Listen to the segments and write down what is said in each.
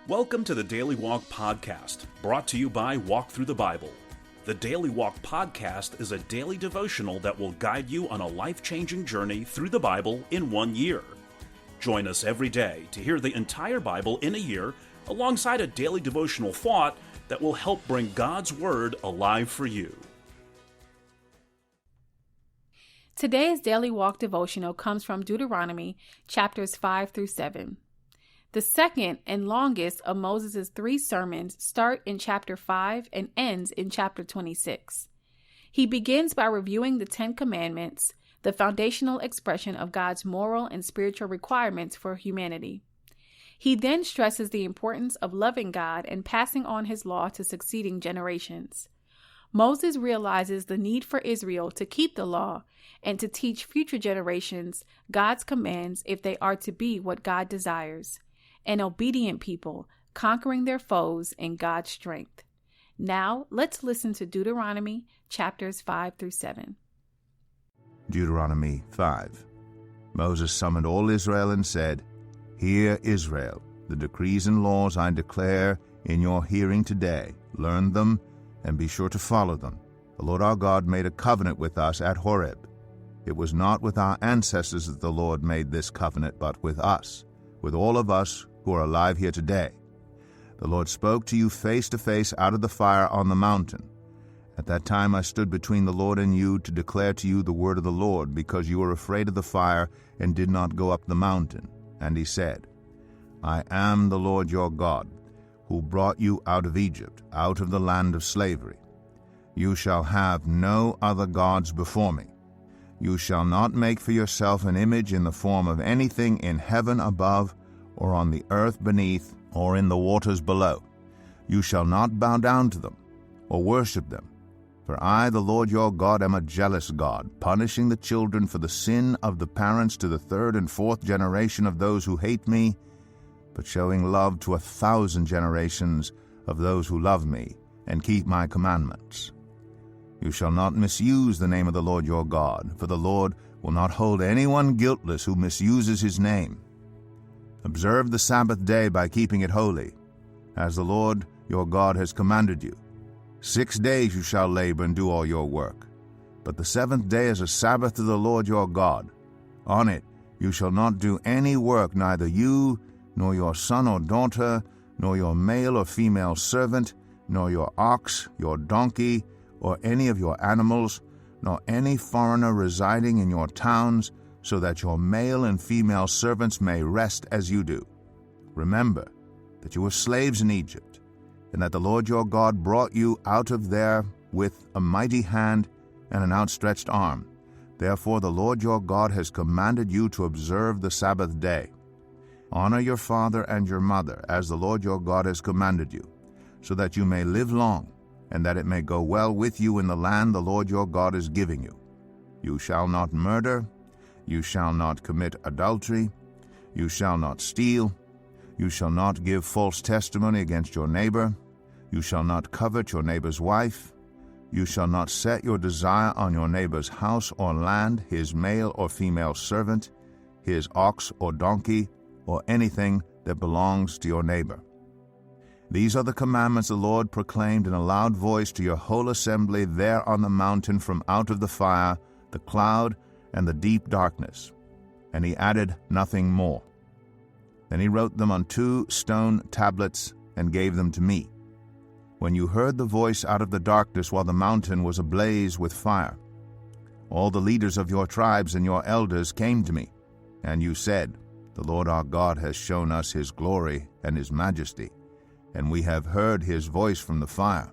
Welcome to the Daily Walk Podcast, brought to you by Walk Thru the Bible. The Daily Walk Podcast is a daily devotional that will guide you on a life-changing journey through the Bible in 1 year. Join us every day to hear the entire Bible in a year, alongside a daily devotional thought that will help bring God's Word alive for you. Today's Daily Walk Devotional comes from Deuteronomy chapters 5 through 7. The second and longest of Moses' 3 sermons start in chapter 5 and ends in chapter 26. He begins by reviewing the 10 Commandments, the foundational expression of God's moral and spiritual requirements for humanity. He then stresses the importance of loving God and passing on his law to succeeding generations. Moses realizes the need for Israel to keep the law and to teach future generations God's commands if they are to be what God desires, an obedient people conquering their foes in God's strength. Now, let's listen to Deuteronomy chapters 5 through 7. Deuteronomy 5. Moses summoned all Israel and said, "Hear, Israel, the decrees and laws I declare in your hearing today. Learn them and be sure to follow them. The Lord our God made a covenant with us at Horeb. It was not with our ancestors that the Lord made this covenant, but with us, with all of us who are alive here today. The Lord spoke to you face to face out of the fire on the mountain. At that time I stood between the Lord and you to declare to you the word of the Lord, because you were afraid of the fire and did not go up the mountain." And he said, "I am the Lord your God, who brought you out of Egypt, out of the land of slavery. You shall have no other gods before me. You shall not make for yourself an image in the form of anything in heaven above, or on the earth beneath, or in the waters below. You shall not bow down to them, or worship them. For I, the Lord your God, am a jealous God, punishing the children for the sin of the parents to the 3rd and 4th generation of those who hate me, but showing love to 1,000 generations of those who love me and keep my commandments. You shall not misuse the name of the Lord your God, for the Lord will not hold anyone guiltless who misuses his name. Observe the Sabbath day by keeping it holy, as the Lord your God has commanded you. 6 days you shall labor and do all your work, but the 7th day is a Sabbath to the Lord your God. On it you shall not do any work, neither you, nor your son or daughter, nor your male or female servant, nor your ox, your donkey, or any of your animals, nor any foreigner residing in your towns, so that your male and female servants may rest as you do. Remember that you were slaves in Egypt, and that the Lord your God brought you out of there with a mighty hand and an outstretched arm. Therefore the Lord your God has commanded you to observe the Sabbath day. Honor your father and your mother, as the Lord your God has commanded you, so that you may live long, and that it may go well with you in the land the Lord your God is giving you. You shall not murder. You shall not commit adultery. You shall not steal. You shall not give false testimony against your neighbor. You shall not covet your neighbor's wife. You shall not set your desire on your neighbor's house or land, his male or female servant, his ox or donkey, or anything that belongs to your neighbor. These are the commandments the Lord proclaimed in a loud voice to your whole assembly there on the mountain from out of the fire, the cloud, and the deep darkness. And he added nothing more. Then he wrote them on 2 stone tablets and gave them to me. When you heard the voice out of the darkness while the mountain was ablaze with fire, all the leaders of your tribes and your elders came to me, and you said, "The Lord our God has shown us his glory and his majesty, and we have heard his voice from the fire.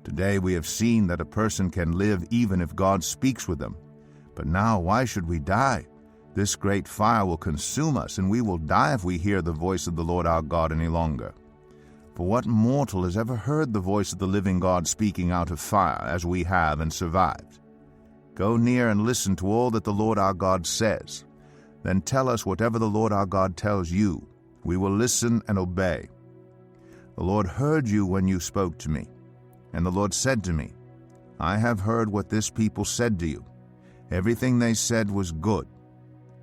Today we have seen that a person can live even if God speaks with them. But now why should we die? This great fire will consume us, and we will die if we hear the voice of the Lord our God any longer. For what mortal has ever heard the voice of the living God speaking out of fire, as we have, and survived? Go near and listen to all that the Lord our God says. Then tell us whatever the Lord our God tells you. We will listen and obey. The Lord heard you when you spoke to me. And the Lord said to me, I have heard what this people said to you. Everything they said was good.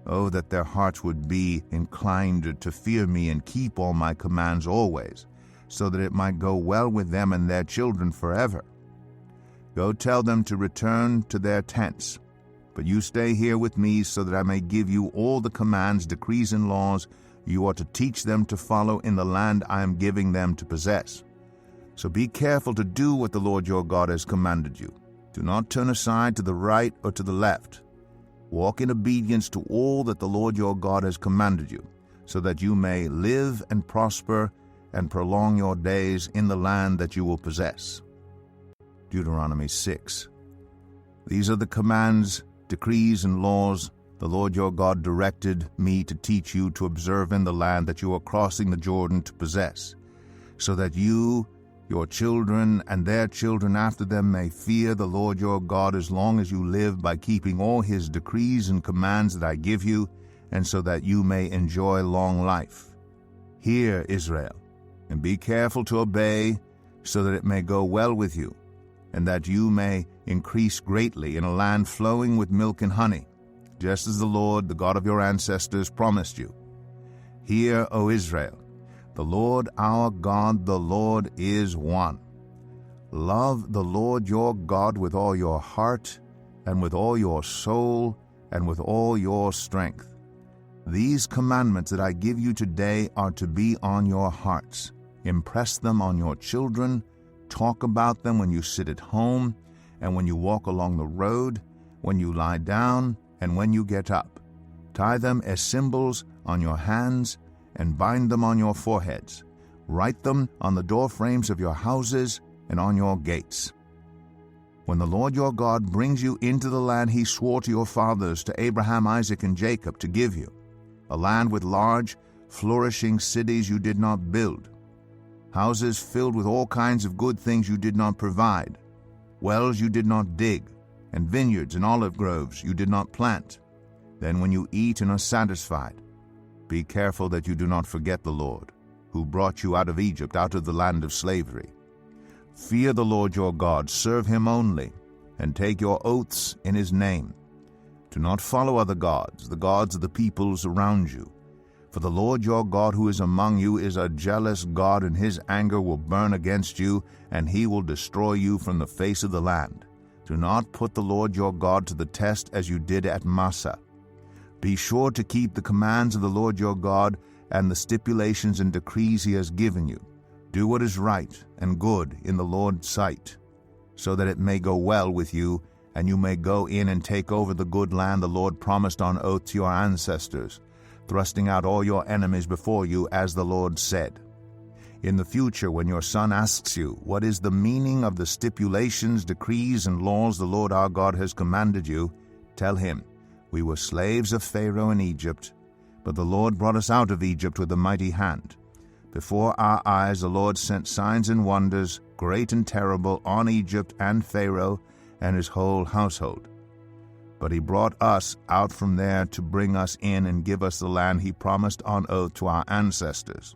Oh, that their hearts would be inclined to fear me and keep all my commands always, so that it might go well with them and their children forever. Go tell them to return to their tents, but you stay here with me so that I may give you all the commands, decrees, and laws you are to teach them to follow in the land I am giving them to possess. So be careful to do what the Lord your God has commanded you. Do not turn aside to the right or to the left. Walk in obedience to all that the Lord your God has commanded you, so that you may live and prosper and prolong your days in the land that you will possess. Deuteronomy 6. These are the commands, decrees, and laws the Lord your God directed me to teach you to observe in the land that you are crossing the Jordan to possess, so that you, your children, and their children after them may fear the Lord your God as long as you live, by keeping all his decrees and commands that I give you, and so that you may enjoy long life. Hear, Israel, and be careful to obey, so that it may go well with you, and that you may increase greatly in a land flowing with milk and honey, just as the Lord, the God of your ancestors, promised you. Hear, O Israel, the Lord our God, the Lord is one. Love the Lord your God with all your heart, and with all your soul, and with all your strength. These commandments that I give you today are to be on your hearts. Impress them on your children. Talk about them when you sit at home, and when you walk along the road, when you lie down, and when you get up. Tie them as symbols on your hands, and bind them on your foreheads. Write them on the doorframes of your houses and on your gates. When the Lord your God brings you into the land he swore to your fathers, to Abraham, Isaac, and Jacob, to give you, a land with large, flourishing cities you did not build, houses filled with all kinds of good things you did not provide, wells you did not dig, and vineyards and olive groves you did not plant, then when you eat and are satisfied, be careful that you do not forget the Lord, who brought you out of Egypt, out of the land of slavery. Fear the Lord your God, serve him only, and take your oaths in his name. Do not follow other gods, the gods of the peoples around you. For the Lord your God who is among you is a jealous God, and his anger will burn against you, and he will destroy you from the face of the land. Do not put the Lord your God to the test as you did at Massah. Be sure to keep the commands of the Lord your God and the stipulations and decrees he has given you. Do what is right and good in the Lord's sight, so that it may go well with you, and you may go in and take over the good land the Lord promised on oath to your ancestors, thrusting out all your enemies before you, as the Lord said. In the future, when your son asks you, what is the meaning of the stipulations, decrees, and laws the Lord our God has commanded you, tell him, we were slaves of Pharaoh in Egypt, but the Lord brought us out of Egypt with a mighty hand. Before our eyes the Lord sent signs and wonders, great and terrible, on Egypt and Pharaoh and his whole household. But he brought us out from there to bring us in and give us the land he promised on oath to our ancestors.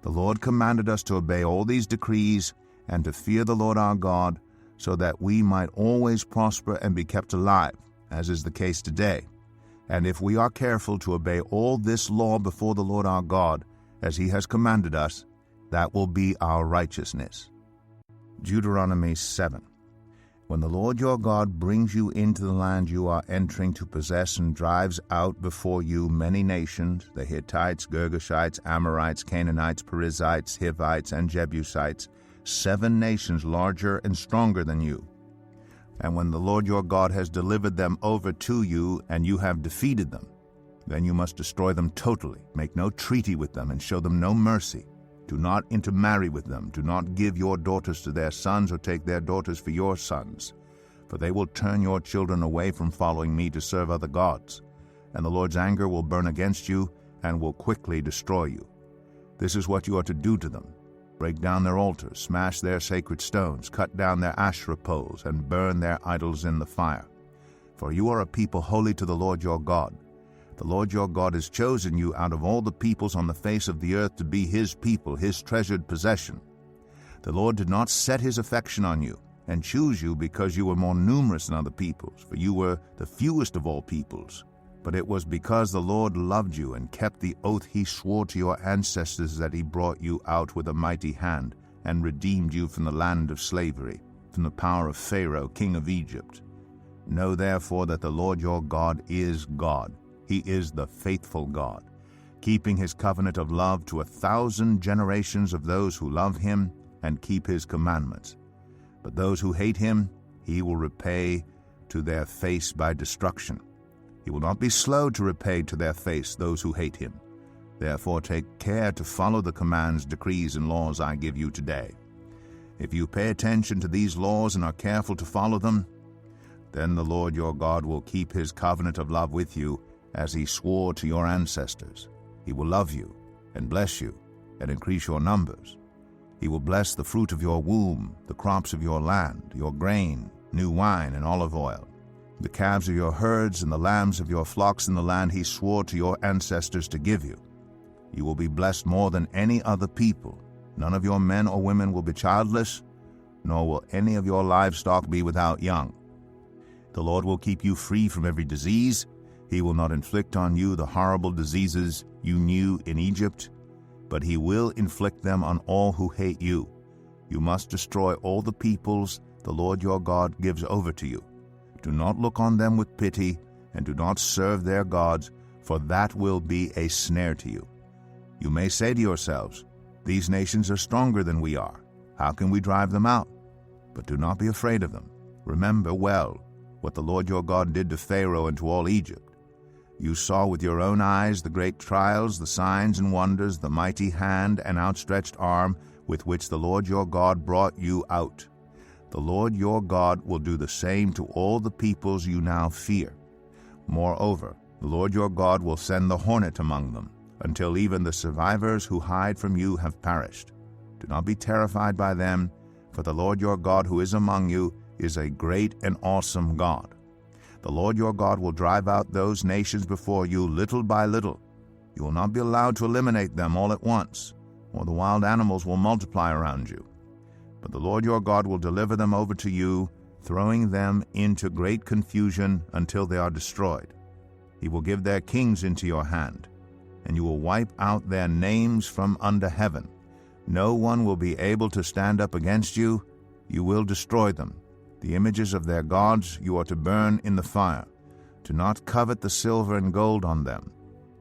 The Lord commanded us to obey all these decrees and to fear the Lord our God, so that we might always prosper and be kept alive, as is the case today. And if we are careful to obey all this law before the Lord our God, as he has commanded us, that will be our righteousness. Deuteronomy 7. When the Lord your God brings you into the land you are entering to possess, and drives out before you many nations, the Hittites, Girgashites, Amorites, Canaanites, Perizzites, Hivites, and Jebusites, 7 nations larger and stronger than you. And when the Lord your God has delivered them over to you, and you have defeated them, then you must destroy them totally. Make no treaty with them, and show them no mercy. Do not intermarry with them. Do not give your daughters to their sons, or take their daughters for your sons. For they will turn your children away from following me to serve other gods. And the Lord's anger will burn against you, and will quickly destroy you. This is what you are to do to them. Break down their altars, smash their sacred stones, cut down their Asherah poles, and burn their idols in the fire. For you are a people holy to the Lord your God. The Lord your God has chosen you out of all the peoples on the face of the earth to be his people, his treasured possession. The Lord did not set his affection on you and choose you because you were more numerous than other peoples, for you were the fewest of all peoples. But it was because the Lord loved you and kept the oath he swore to your ancestors that he brought you out with a mighty hand and redeemed you from the land of slavery, from the power of Pharaoh, king of Egypt. Know therefore that the Lord your God is God. He is the faithful God, keeping his covenant of love to 1,000 generations of those who love him and keep his commandments. But those who hate him, he will repay to their face by destruction. He will not be slow to repay to their face those who hate him. Therefore take care to follow the commands, decrees, and laws I give you today. If you pay attention to these laws and are careful to follow them, then the Lord your God will keep his covenant of love with you as he swore to your ancestors. He will love you and bless you and increase your numbers. He will bless the fruit of your womb, the crops of your land, your grain, new wine, and olive oil, the calves of your herds and the lambs of your flocks in the land he swore to your ancestors to give you. You will be blessed more than any other people. None of your men or women will be childless, nor will any of your livestock be without young. The Lord will keep you free from every disease. He will not inflict on you the horrible diseases you knew in Egypt, but he will inflict them on all who hate you. You must destroy all the peoples the Lord your God gives over to you. Do not look on them with pity, and do not serve their gods, for that will be a snare to you. You may say to yourselves, these nations are stronger than we are. How can we drive them out? But do not be afraid of them. Remember well what the Lord your God did to Pharaoh and to all Egypt. You saw with your own eyes the great trials, the signs and wonders, the mighty hand and outstretched arm with which the Lord your God brought you out. The Lord your God will do the same to all the peoples you now fear. Moreover, the Lord your God will send the hornet among them, until even the survivors who hide from you have perished. Do not be terrified by them, for the Lord your God who is among you is a great and awesome God. The Lord your God will drive out those nations before you little by little. You will not be allowed to eliminate them all at once, or the wild animals will multiply around you. But the Lord your God will deliver them over to you, throwing them into great confusion until they are destroyed. He will give their kings into your hand, and you will wipe out their names from under heaven. No one will be able to stand up against you. You will destroy them. The images of their gods you are to burn in the fire. Do not covet the silver and gold on them,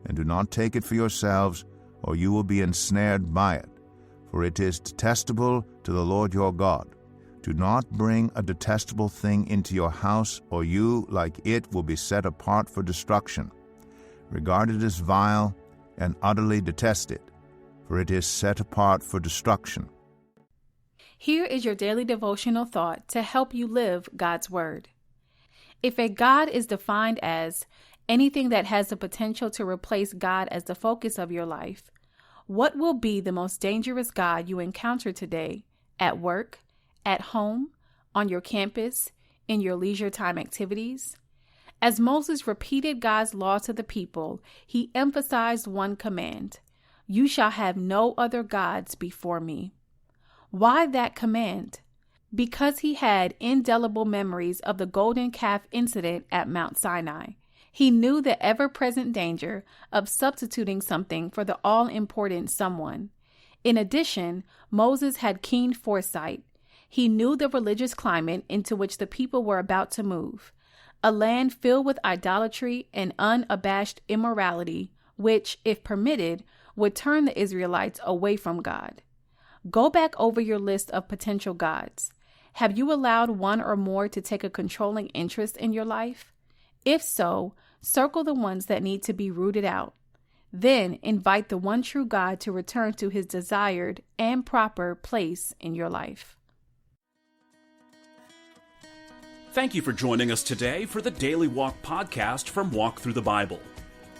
and do not take it for yourselves, or you will be ensnared by it. For it is detestable to the Lord your God. Do not bring a detestable thing into your house, or you, like it, will be set apart for destruction. Regard it as vile, and utterly detest it, for it is set apart for destruction. Here is your daily devotional thought to help you live God's Word. If a God is defined as anything that has the potential to replace God as the focus of your life, what will be the most dangerous God you encounter today at work, at home, on your campus, in your leisure time activities? As Moses repeated God's law to the people, he emphasized one command: "You shall have no other gods before me." Why that command? Because he had indelible memories of the golden calf incident at Mount Sinai. He knew the ever-present danger of substituting something for the all-important someone. In addition, Moses had keen foresight. He knew the religious climate into which the people were about to move, a land filled with idolatry and unabashed immorality, which, if permitted, would turn the Israelites away from God. Go back over your list of potential gods. Have you allowed one or more to take a controlling interest in your life? If so, circle the ones that need to be rooted out. Then invite the one true God to return to his desired and proper place in your life. Thank you for joining us today for the Daily Walk Podcast from Walk Thru the Bible.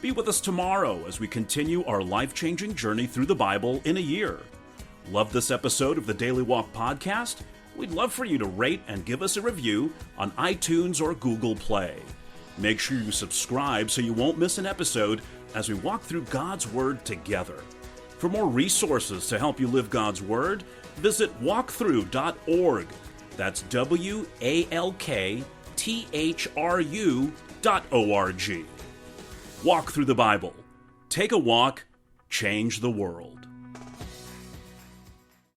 Be with us tomorrow as we continue our life-changing journey through the Bible in a year. Love this episode of the Daily Walk Podcast? We'd love for you to rate and give us a review on iTunes or Google Play. Make sure you subscribe so you won't miss an episode as we walk through God's Word together. For more resources to help you live God's Word, visit walkthru.org. That's WALKTHRU.org. Walk through the Bible. Take a walk, change the world.